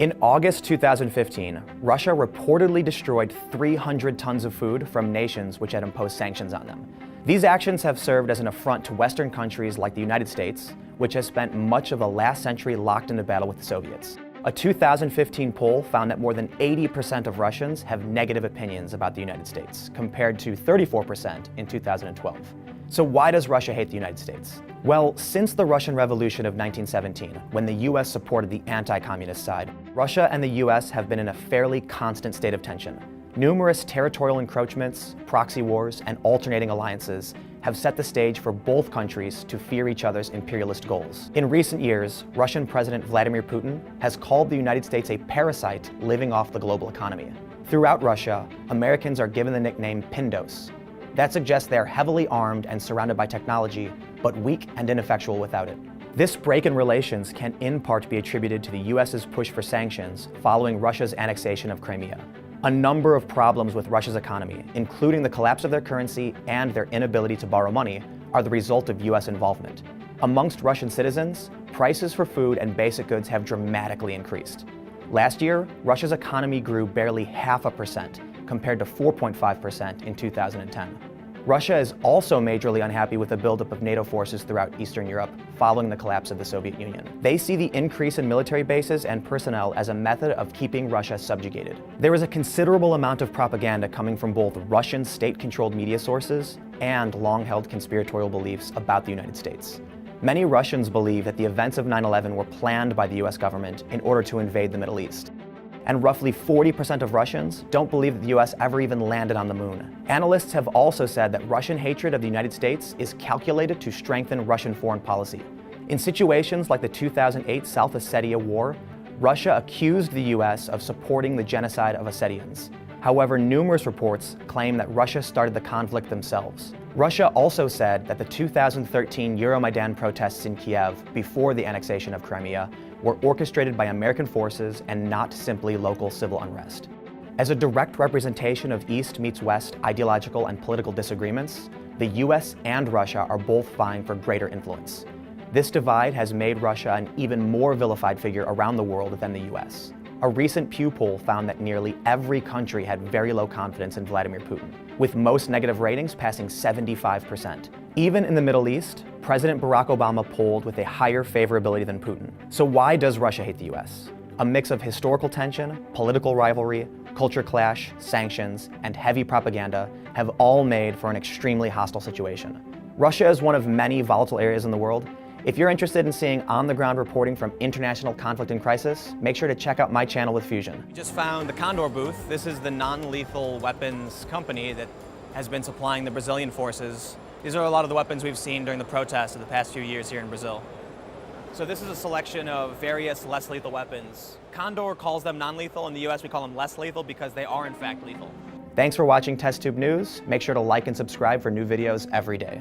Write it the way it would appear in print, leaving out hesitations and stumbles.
In August 2015, Russia reportedly destroyed 300 tons of food from nations which had imposed sanctions on them. These actions have served as an affront to Western countries like the United States, which has spent much of the last century locked into battle with the Soviets. A 2015 poll found that more than 80% of Russians have negative opinions about the United States, compared to 34% in 2012. So why does Russia hate the United States? Well, since the Russian Revolution of 1917, when the US supported the anti-communist side, Russia and the US have been in a fairly constant state of tension. Numerous territorial encroachments, proxy wars, and alternating alliances have set the stage for both countries to fear each other's imperialist goals. In recent years, Russian President Vladimir Putin has called the United States a parasite living off the global economy. Throughout Russia, Americans are given the nickname Pindos. That suggests they are heavily armed and surrounded by technology, but weak and ineffectual without it. This break in relations can in part be attributed to the US's push for sanctions following Russia's annexation of Crimea. A number of problems with Russia's economy, including the collapse of their currency and their inability to borrow money, are the result of US involvement. Amongst Russian citizens, prices for food and basic goods have dramatically increased. Last year, Russia's economy grew barely 0.5%, compared to 4.5% in 2010. Russia is also majorly unhappy with the buildup of NATO forces throughout Eastern Europe following the collapse of the Soviet Union. They see the increase in military bases and personnel as a method of keeping Russia subjugated. There is a considerable amount of propaganda coming from both Russian state-controlled media sources and long-held conspiratorial beliefs about the United States. Many Russians believe that the events of 9/11 were planned by the US government in order to invade the Middle East. And roughly 40% of Russians don't believe that the US ever even landed on the moon. Analysts have also said that Russian hatred of the United States is calculated to strengthen Russian foreign policy. In situations like the 2008 South Ossetia War, Russia accused the US of supporting the genocide of Ossetians. However, numerous reports claim that Russia started the conflict themselves. Russia also said that the 2013 Euromaidan protests in Kiev before the annexation of Crimea were orchestrated by American forces and not simply local civil unrest. As a direct representation of East meets West ideological and political disagreements, the US and Russia are both vying for greater influence. This divide has made Russia an even more vilified figure around the world than the US. A recent Pew poll found that nearly every country had very low confidence in Vladimir Putin, with most negative ratings passing 75%. Even in the Middle East, President Barack Obama polled with a higher favorability than Putin. So why does Russia hate the US? A mix of historical tension, political rivalry, culture clash, sanctions, and heavy propaganda have all made for an extremely hostile situation. Russia is one of many volatile areas in the world. If you're interested in seeing on-the-ground reporting from international conflict and crisis, make sure to check out my channel with Fusion. We just found the Condor booth. This is the non-lethal weapons company that has been supplying the Brazilian forces. These are a lot of the weapons we've seen during the protests of the past few years here in Brazil. So this is a selection of various less lethal weapons. Condor calls them non-lethal. In the US, we call them less lethal because they are in fact lethal. Thanks for watching TestTube News. Make sure to like and subscribe for new videos every day.